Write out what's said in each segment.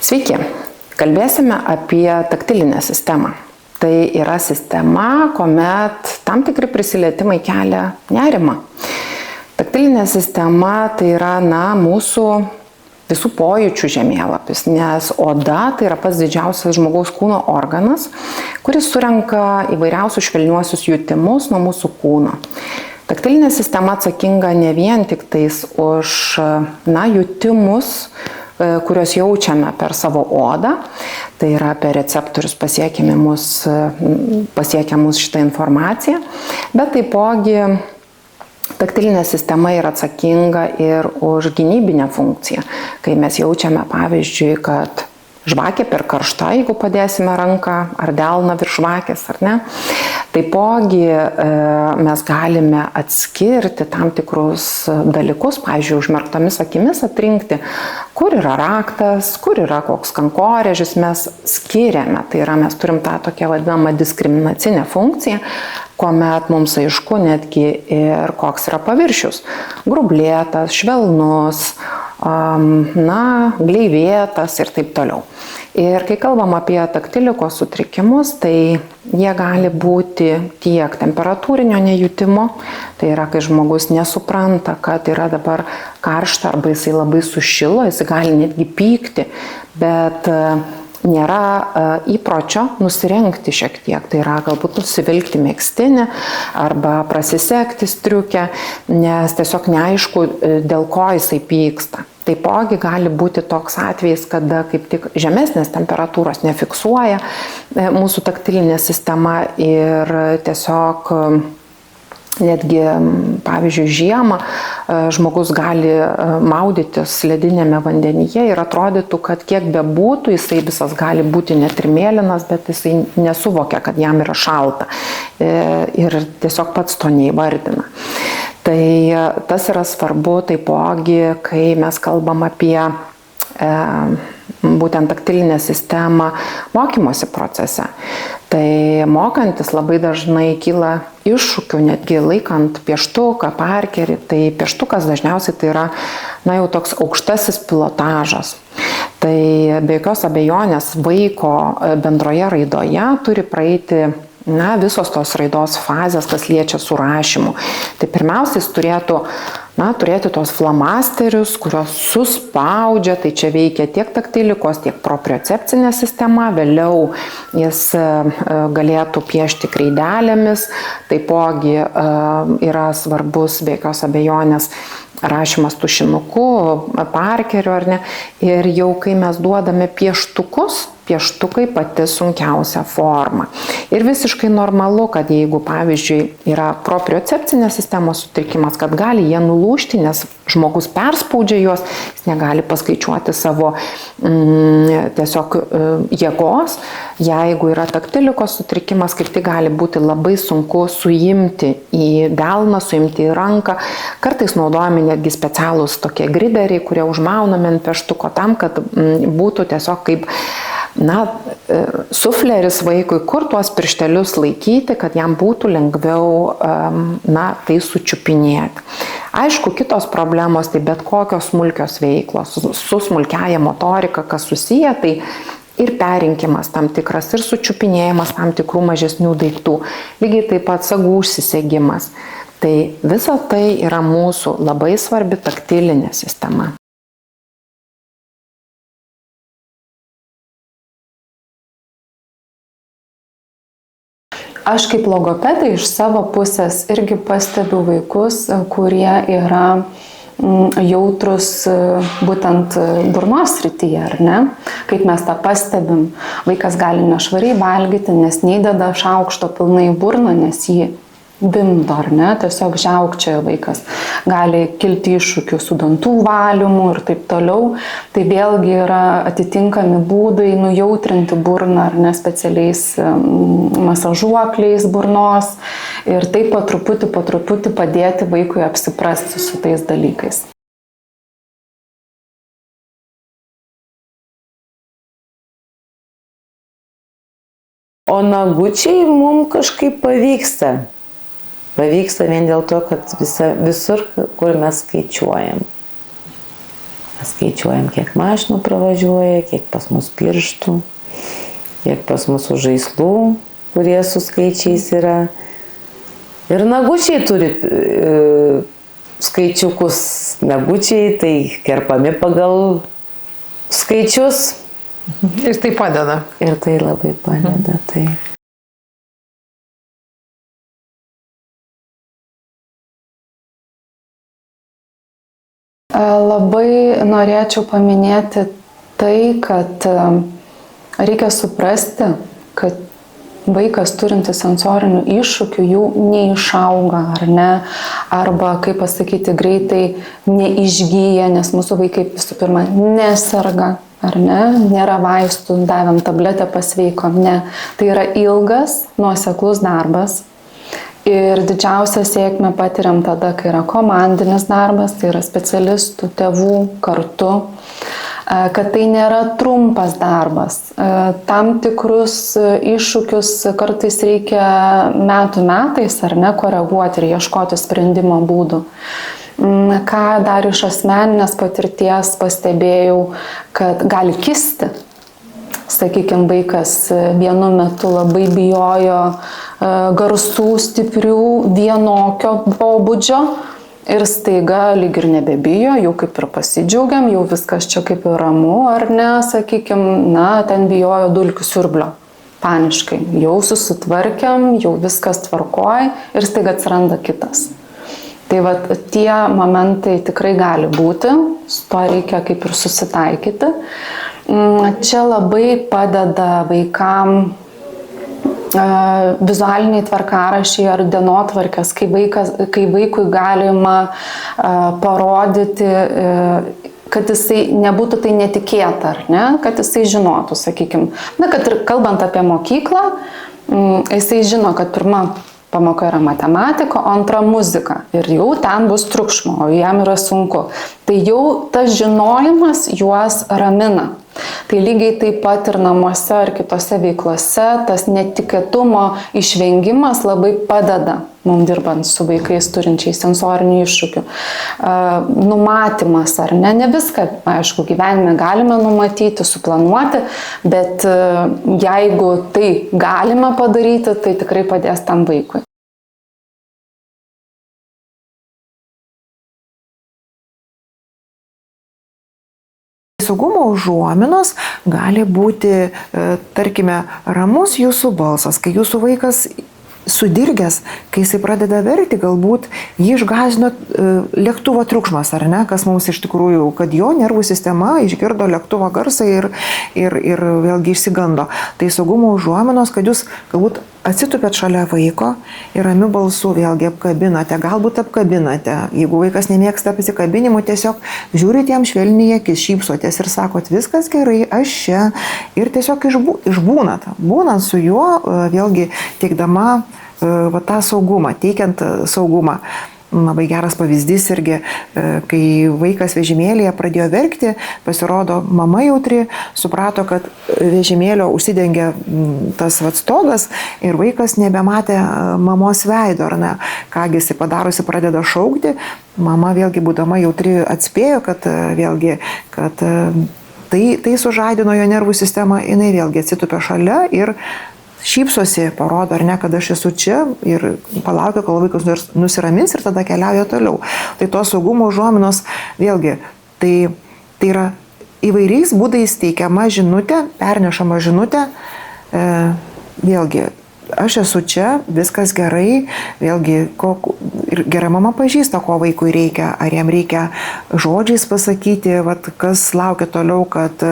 Sveiki, kalbėsime apie taktilinę sistemą. Tai yra sistema, kuomet tam tikri prisilietimai kelia nerimą. Taktilinė sistema tai yra mūsų visų pojūčių žemėlapis, nes oda tai yra pats didžiausias žmogaus kūno organas, kuris surenka įvairiausius švelniuosius jutimus nuo mūsų kūno. Taktilinė sistema atsakinga ne vien tik tais už jutimus, kuriuos jaučiame per savo odą, tai yra per receptorius pasiekia mus šitą informaciją, bet taipogi taktilinė sistema yra atsakinga ir už gynybinę funkciją, kai mes jaučiame, pavyzdžiui, kad žvakė per karšta, jeigu padėsime ranką ar delną virš žvakės, ar ne. Taipogi mes galime atskirti tam tikrus dalykus, pavyzdžiui, užmerktomis akimis atrinkti, kur yra raktas, kur yra koks kankorėžis, mes skiriame, tai yra mes turim tą tokią vadinamą diskriminacinę funkciją, kuomet mums aišku netgi ir koks yra paviršius, grublėtas, švelnus, gleivėtas ir taip toliau. Ir kai kalbam apie taktilikos sutrikimus, tai jie gali būti tiek temperatūrinio nejutimo, tai yra, kai žmogus nesupranta, kad yra dabar karšta arba jisai labai sušilo, jisai gali netgi pykti, bet nėra įpročio nusirengti šiek tiek, tai yra galbūt nusivilkti megztinį arba prasisegti striukę, nes tiesiog neaišku, dėl ko jisai pyksta. Taipogi gali būti toks atvejis, kada kaip tik žemesnės temperatūros nefiksuoja mūsų taktilinė sistema ir tiesiog netgi, pavyzdžiui, žiemą žmogus gali maudytis ledinėme vandenyje ir atrodytų, kad kiek bebūtų, jisai visas gali būti net ir mėlynas, bet jisai nesuvokia, kad jam yra šalta ir tiesiog pats to neįvardina. Tai tas yra svarbu taipogi, kai mes kalbam apie būtent taktilinę sistemą mokymosi procese. Tai mokantis labai dažnai kyla iššūkių, netgi laikant pieštuką, parkerį, tai pieštukas dažniausiai tai yra jau toks aukštasis pilotažas. Tai be jokios abejonės vaiko bendroje raidoje turi praeiti visos tos raidos fazės, kas liečia su rašymu. Tai pirmiausia, jis turėtų turėti tos flamasterius, kurios suspaudžia, tai čia veikia tiek taktilikos, tiek propriocepcinė sistema, vėliau jis galėtų piešti kreidelėmis, taipogi yra svarbus be jokios abejonės rašymas tušinuku, parkeriu ar ne, ir jau kai mes duodame pieštukus, pieštukai pati sunkiausia forma. Ir visiškai normalu, kad jeigu, pavyzdžiui, yra propriocepcinės sistemos sutrikimas, kad gali jie nulūžti, nes žmogus perspaudžia juos, jis negali paskaičiuoti savo tiesiog jėgos. Jeigu yra taktilikos sutrikimas, kaip tai gali būti labai sunku suimti į delną, suimti į ranką. Kartais naudojami netgi specialūs tokie grideriai, kurie užmaunami ant pieštuko tam, kad būtų tiesiog kaip sufleris vaikui, kur tuos pirštelius laikyti, kad jam būtų lengviau tai sučiupinėti. Aišku, kitos problemos, tai bet kokios smulkios veiklos, su smulkiaja motorika, kas susiję, tai ir perrinkimas tam tikras, ir sučiupinėjimas tam tikrų mažesnių daiktų, lygiai taip pat sagų užsisegimas. Tai visa tai yra mūsų labai svarbi taktilinė sistema. Aš kaip logopedė iš savo pusės irgi pastebiu vaikus, kurie yra jautrus būtent burnos srityje, ar ne? Kaip mes tą pastebim, vaikas gali nešvariai valgyti, nes neįdeda šaukšto pilnai į burną, nes jį bimdo, ar ne? Tiesiog žiaukčioja vaikas. Gali kilti iššūkių su dantų valymu ir taip toliau. Tai vėlgi yra atitinkami būdai nujautrinti burną, ar ne, specialiais masažuokliais burnos ir taip po truputį padėti vaikui apsiprasti su tais dalykais. O nagučiai mums kažkaip pavyksta. Pavyksta vien dėl to, kad visur, kur mes skaičiuojam. skaičiuojam, kiek mašinų pravažiuoja, kiek pas mus pirštų, kiek pas mūsų žaislų, kurie su skaičiais yra. Ir nagučiai turi skaičiukus. Nagučiai tai kerpami pagal skaičius. Ir tai padeda. Ir tai labai padeda. Tai. Labai norėčiau paminėti tai, kad reikia suprasti, kad vaikas turintis sensorinių iššūkių jų neišauga, ar ne, arba, kaip pasakyti, greitai neišgyja, nes mūsų vaikai visų pirma neserga, ar ne, nėra vaistų, davėm tabletę pasveikom, ne. Tai yra ilgas, nuoseklus darbas. Ir didžiausią sėkmę patiriam tada, kai yra komandinis darbas, tai yra specialistų, tėvų kartu, kad tai nėra trumpas darbas. Tam tikrus iššūkius kartais reikia metų metais, ar ne, koreguoti ir ieškoti sprendimo būdų. Ką dar iš asmeninės patirties pastebėjau, kad gali kisti. Sakykime, vaikas vienu metu labai bijojo garsų, stiprių, vienokio pobūdžio ir staiga lyg ir nebebijo, jau kaip ir pasidžiaugiam, jau viskas čia kaip ir ramu, ar ne, sakykime, ten bijojo dulkių siurblio, paniškai, jau susitvarkiam, jau viskas tvarkoj ir staiga atsiranda kitas. Tai va, tie momentai tikrai gali būti, su to reikia kaip ir susitaikyti. Čia labai padeda vaikam vizualiniai tvarkaraščiai ar dienotvarkės, kai vaikui galima parodyti, kad jisai nebūtų tai netikėta, ar ne, kad jisai žinotų, sakykime. Kad ir kalbant apie mokyklą, jisai žino, kad pirma pamoka yra matematika, o antra muzika. Ir jau ten bus triukšmo, o jam yra sunku. Tai jau tas žinojimas juos ramina. Tai lygiai taip pat ir namuose ar kitose veiklose tas netikėtumo išvengimas labai padeda mums dirbant su vaikais turinčiais sensorinių iššūkių. Numatymas, ar ne? Ne viską, aišku, gyvenime galime numatyti, suplanuoti, bet jeigu tai galime padaryti, tai tikrai padės tam vaikui. Saugumo užuominos gali būti, tarkime, ramus jūsų balsas, kai jūsų vaikas sudirgęs, kai jisai pradeda verkti, galbūt jį išgąsdino lėktuvo triukšmas, ar ne, kas mums iš tikrųjų, kad jo nervų sistema išgirdo lėktuvo garsą ir vėlgi išsigando. Tai saugumo užuominos, kad jūs galbūt atsitupėt šalia vaiko ir ramiu balsu vėlgi apkabinate, galbūt apkabinate. Jeigu vaikas nemėgsta apsikabinimų, tiesiog žiūrit jam švelniai į akis, šypsotės ir sakot, viskas gerai, aš čia. Ir tiesiog išbūnat. Būnant su juo, vėlgi teikdama tą saugumą, teikiant saugumą. Labai geras pavyzdys irgi, kai vaikas vežimėlėje pradėjo verkti, pasirodo, mama jautri, suprato, kad vežimėlio užsidengė tas stogas ir vaikas nebematė mamos veido, ar ne. Kągi jisai padarusi, pradeda šaukti, mama vėlgi būdama jautri atspėjo, kad vėlgi, kad tai sužadino jo nervų sistemą, jinai vėlgi atsitupė šalia ir šypsosi, parodo, ar ne, kad aš esu čia ir palaukia, kol vaikas nusiramins ir tada keliauja toliau. Tai tos saugumo užuominos, vėlgi, tai yra įvairiais būdais teikiama žinutė, pernešama žinutė, vėlgi, aš esu čia, viskas gerai, vėlgi, ir gera mama pažįsta, ko vaikui reikia, ar jam reikia žodžiais pasakyti, kas laukia toliau, kad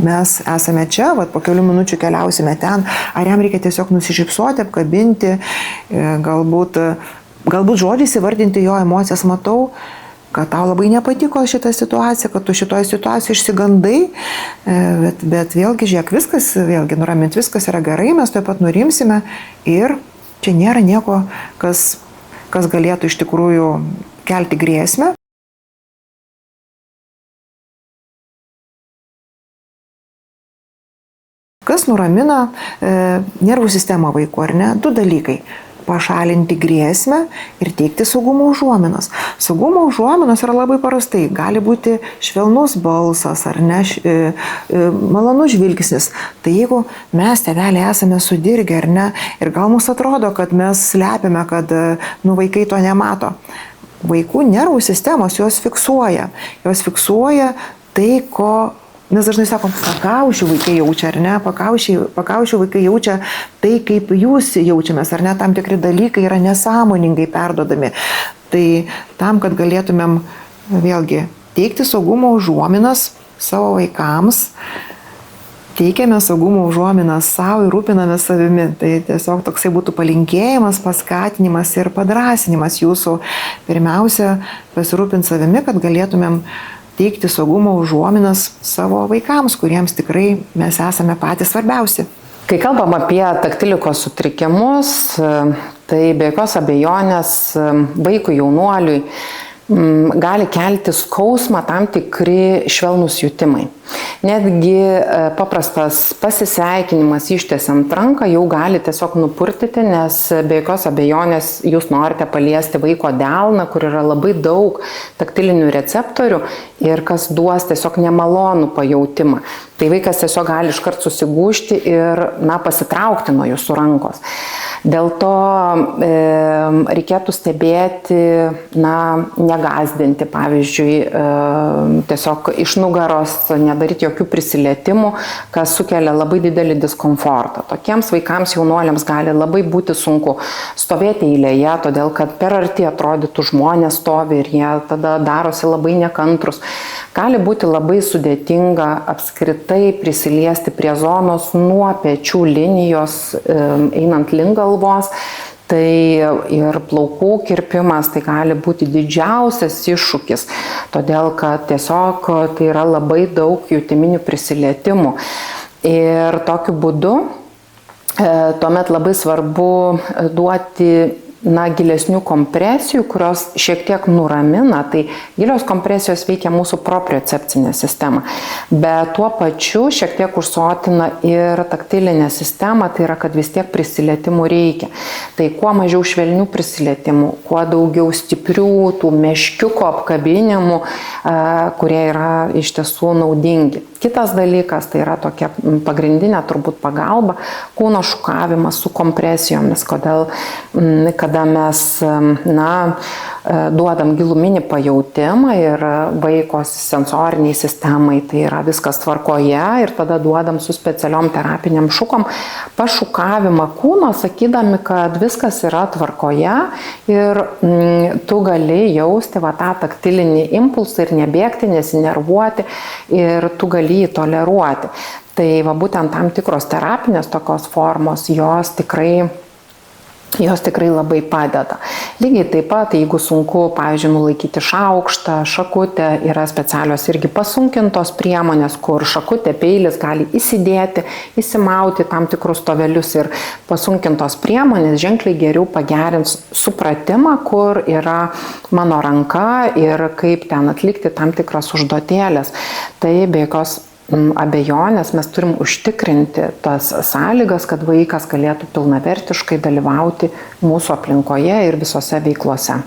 mes esame čia, po kelių minučių keliausime ten, ar jam reikia tiesiog nusišypsoti, apkabinti, galbūt žodžiais įvardinti jo emocijas, matau, kad tau labai nepatiko šitą situaciją, kad tu šitoje situacijoje išsigandai, bet vėlgi, žiūrėk, viskas, vėlgi, nuramint, viskas yra gerai, mes tuoj pat nurimsime ir čia nėra nieko, kas galėtų iš tikrųjų kelti grėsmę. Kas nuramina nervų sistemą vaikų, ar ne? Du dalykai. pašalinti grėsmę ir teikti saugumo užuominas. Saugumo užuominos yra labai paprastai. Gali būti švelnus balsas ar ne, malonus žvilgsnis. Tai jeigu mes, tėveliai, esame sudirgę ar ne, ir gal mums atrodo, kad mes slepiame, kad vaikai to nemato. Vaikų nervų sistemos jos fiksuoja. Jos fiksuoja tai, ko mes dažnai sakom, pakaušių vaikai jaučia, ar ne? Pakaušių vaikai jaučia tai, kaip jūs jaučiamės, ar ne? Tam tikri dalykai yra nesąmoningai perduodami. Tai tam, kad galėtumėm vėlgi teikti saugumo užuominas savo vaikams, teikiame saugumo užuominas savo ir rūpiname savimi. Tai tiesiog toksai būtų palinkėjimas, paskatinimas ir padrąsinimas jūsų. Pirmiausia, pasirūpinti savimi, kad galėtumėm teikti saugumo užuominas savo vaikams, kuriems tikrai mes esame patys svarbiausi. Kai kalbam apie taktilikos sutrikimus, tai be jokios abejonės vaikui, jaunuoliui gali kelti skausmą tam tikri švelnūs jutimai. Netgi paprastas pasisveikinimas ištiesiant ranką jau gali tiesiog nupurtyti, nes be jokios abejonės jūs norite paliesti vaiko delną, kur yra labai daug taktilinių receptorių ir kas duos tiesiog nemalonų pajautimą. Tai vaikas tiesiog gali iškart susigūžti ir pasitraukti nuo jūsų rankos. Dėl to reikėtų stebėti, negazdinti, pavyzdžiui, tiesiog iš nugaros nedaryti jokių prisilietimų, kas sukelia labai didelį diskomfortą. Tokiems vaikams, jaunuoliams gali labai būti sunku stovėti eilėje, todėl kad per arti atrodytų žmonės stovi ir jie tada darosi labai nekantrus. Gali būti labai sudėtinga apskritai prisiliesti prie zonos nuo pečių linijos, einant link galvos. Tai ir plaukų kirpimas tai gali būti didžiausias iššūkis, todėl kad tiesiog tai yra labai daug jutiminių prisilietimų. Ir tokiu būdu tuomet labai svarbu duoti gilesnių kompresijų, kurios šiek tiek nuramina, tai gilios kompresijos veikia mūsų propriocepcinę sistemą, bet tuo pačiu šiek tiek užsotina ir taktilinę sistemą, tai yra, kad vis tiek prisilietimų reikia. Tai kuo mažiau švelnių prisilietimų, kuo daugiau stiprių, tų meškiuko apkabinimų, kurie yra iš tiesų naudingi. Kitas dalykas, tai yra tokia pagrindinė turbūt pagalba, kūno šukavimas su kompresijomis, kada mes duodam giluminį pajautimą ir vaiko sensoriniai sistemai, tai yra viskas tvarkoje ir tada duodam su specialiom terapiniam šukom pašukavimą kūno, sakydami, kad viskas yra tvarkoje ir tu gali jausti tą taktilinį impulsą ir nebėgti, nesinervuoti ir tu gali jį toleruoti. Tai būtent tam tikros terapinės tokios formos, jos tikrai labai padeda. Lygiai taip pat, jeigu sunku, pavyzdžiui, nulaikyti šaukštą, šakutę, yra specialios irgi pasunkintos priemonės, kur šakutė, peilis gali įsidėti, įsimauti tam tikrus stovelius ir pasunkintos priemonės ženkliai geriau pagerins supratimą, kur yra mano ranka ir kaip ten atlikti tam tikras užduotėlės. Tai be jokios abejonės mes turim užtikrinti tas sąlygas, kad vaikas galėtų pilnavertiškai dalyvauti mūsų aplinkoje ir visose veiklose.